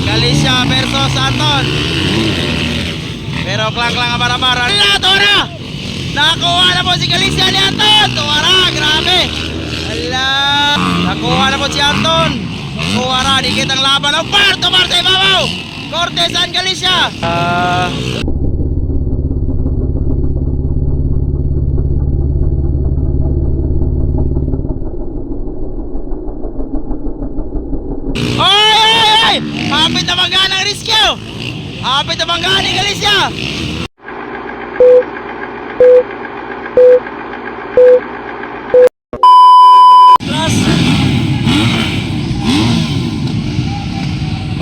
Galicia versus Anton. Pero klang-klang ang bara-bara. Tora! Nakuha na po si Galicia ni Anton. Tora, grabe. Ala. Nakuha na po si Anton. Tora, dikit ang laban. Tumar sa ibabaw. Cortez and Galicia. Oy! Hapit na banggaan ang rescue! Hapit na banggaan ni Galicia!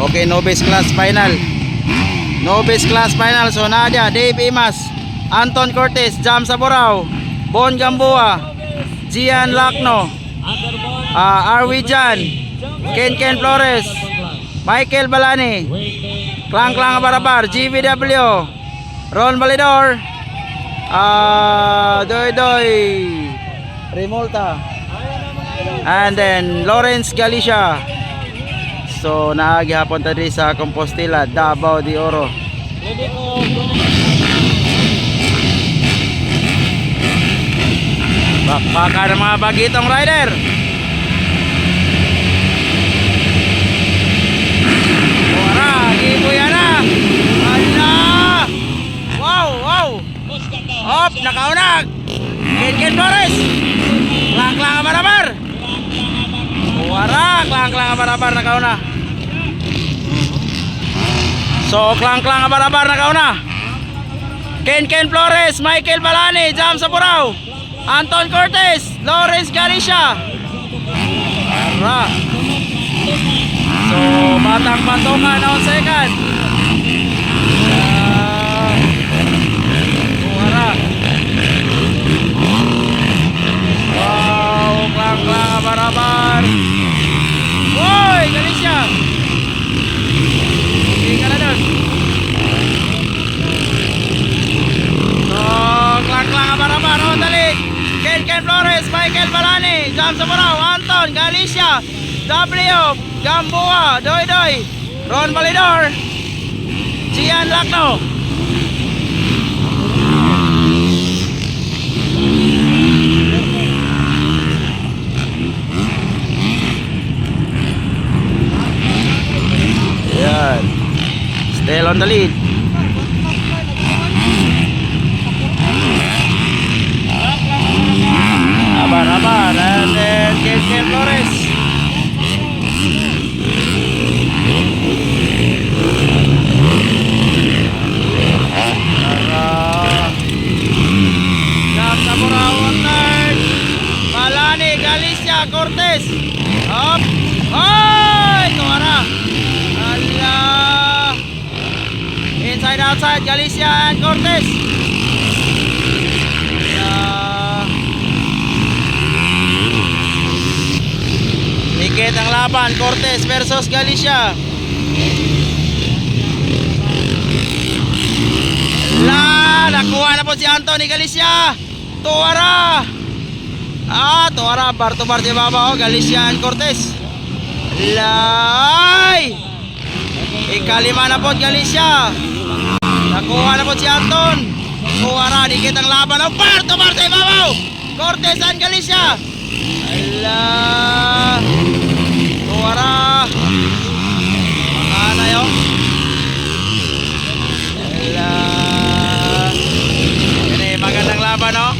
Okay, novice class final. Novice class final. So Nadia, Dave Imas, Anton Cortez, Jam Saborao, Bon Gamboa, Gian Lacno, Arwijan, Ken Flores, Michael Balani, Klang Barabar, GVW, Ron Validor, Doy Remolta, and then Lawrence Galicia. So naagihapon tadi sa Compostela, Davao de Oro. Bakbakan ng mga bagitong rider. Hop, nakaunag. Ken Flores. Klang ang barabar. Wara, klang ang barabar nakauna. So, klang ang barabar nakauna. Ken Flores, Michael Balani, Jam Saborao, Anton Cortez, Lawrence Galicia. Wara. So, batang patungan na on second. Wow, klang barabar. Woy, Galicia. Okay ka na doon. So, klang barabar. O, dali. Ken Flores, Michael Balani, Jam Saborao, Anton, Galicia, W, Gamboa, Doy, Ron Validor, Gian Lacno. Yan. Still on the lead. Abar, and then Ken Flores. Jam Saborao on third. Balani, Galicia, Cortez. Up. Oy! Tuwara. Allah. Inside, outside, Galicia and Cortez. Dikit ang laban, Cortez versus Galicia. Nakuha na po si Anthony Galicia. Tuwara. Tuwara, bar to bar di baba, Galicia and Cortez. Lay. Ikalima na po Galicia. Nakuha na po si Anton. Tuwara, dikit ang laban. Bar to bar di baba, Cortez and Galicia. Allah. Tuwara. Makana yun. Allah. Ini magandang laban, no?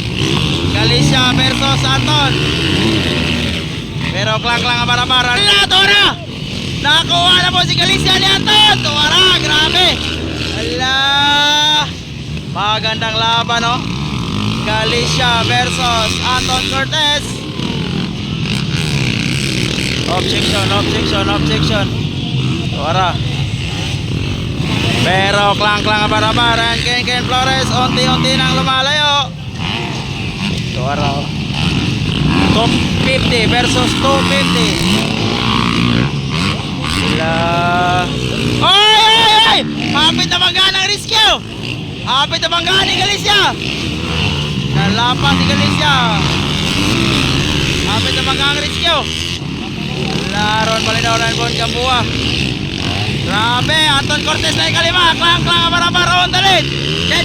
Galicia versus Anton. Pero klang ang barabaran. Tuwara. Nakuha na po si Galicia ni Anton. Tuwara, grabe. Allah. Magandang laban, no? Galicia versus Anton Cortez. Objection. Tuwara. Pero klang ang barabaran. Ken Flores unti-unti nang lumalayo. Tuwara. 250 versus 250. Sila. Oy! Hapit na banggaan ang rescue. Hapit na banggaan ni Galicia. Nalapan si Galicia. Hapit na banggaan ang rescue. Laron Validor and Bon Gamboa. Grabe, Anton Cortez na ikalima. Klang Abarabar on the lead.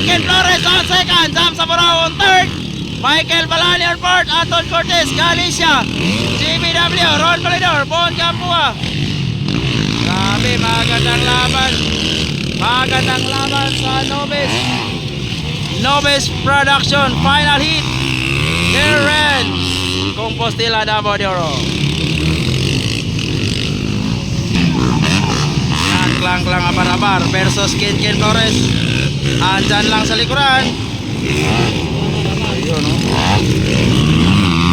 Ken Flores on second. Sam Saborao on third. Michael Balani on fourth. Anton Cortez, Galicia. GBW, Ron Validor, Bon Campua. Grabe, magandang laban. Magandang laban sa Nobis Production. Final hit. Karen Compostela Davao de Oro. Klang Abarabar versus Ken Flores. Andyan lang sa likuran. Ayun, no?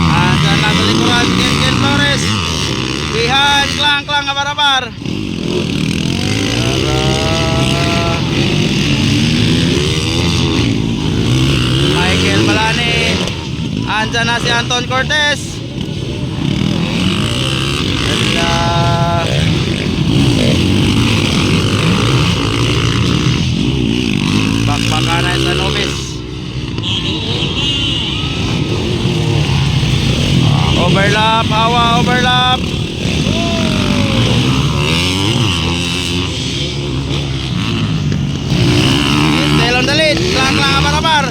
Andyan lang sa likuran Ken Flores. Behind Klang Abarabar. Michael Balani. Andyan na si Anton Cortez. Bakbakan sa Nobis. Overlap, hawa overlap. Still on the lead. Klang Abarabar.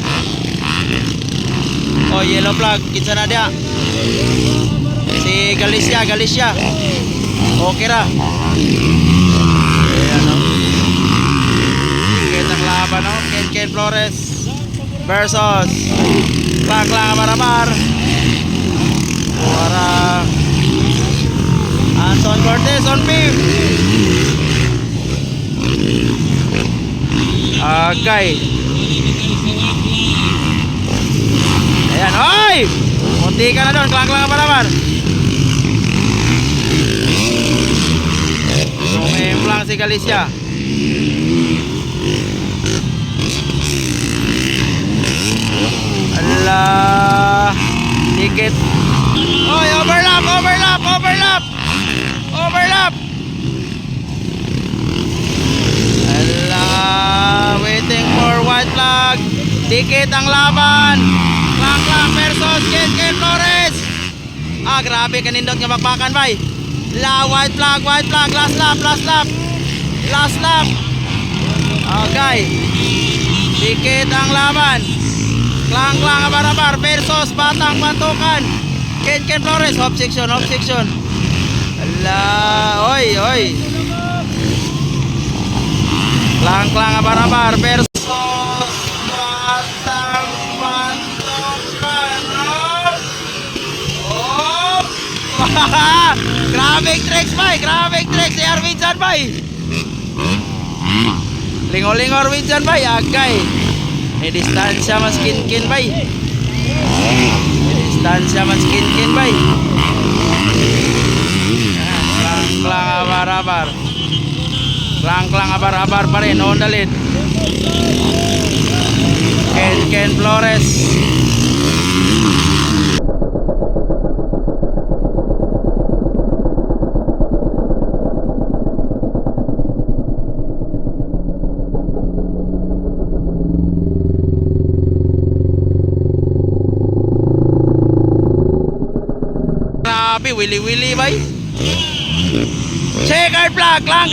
Oh, yellow flag. Kinsa na dia? Si Galicia. Okay ra. Ayan, no? Ang laban, no? Ken Flores versus Klang Abarabar. Para Anton Cortez on fifth. Agay. Ayan, oy! Munti ka na doon, Klang Abarabar. Sumemplang si Galicia. Allah, dikit. Oy, overlap. Allah, waiting for white flag. Dikit ang laban. Klang versus Ken Flores. Grabe kanindot nga bakbakan bay. White flag. Last lap. Okay. Dikit ang laban. Klang Abarabar versus Batang Pantukan. Ken Flores, off section. Allah, oy. Klang Abarabar versus Batang Pantukan. Oh! Grabe tricks si Arvinchan bay. Lingor Arvinchan bay, agay. Distansya mas kin bay. Klang Abarabar pa rin on the lead. Ken Flores. Willy bay. Checkered flag, Klang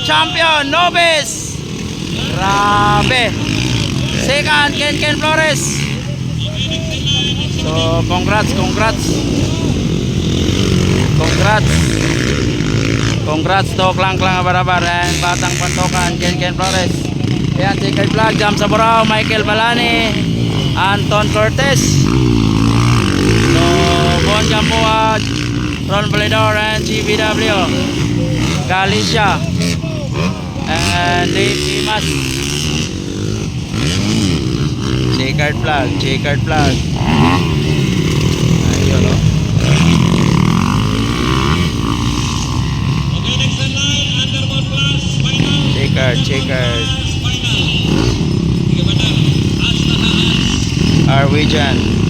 champion Nobis. Grabe. Second Ken Flores. So congrats to Klang Abarabar and Batang Pantukan Ken Flores. Ayan, checkered flag, Sam Saborao, Michael Balani, Anton Cortez. So Bon Campua, Ron Validor and GBW, Galicia and Dave Dimas. Checkered flag. Ayun, no? Okay, next in line, Underboard Plus, final. Checkered. Final. Sige, bandang. As na taas. Arvijan.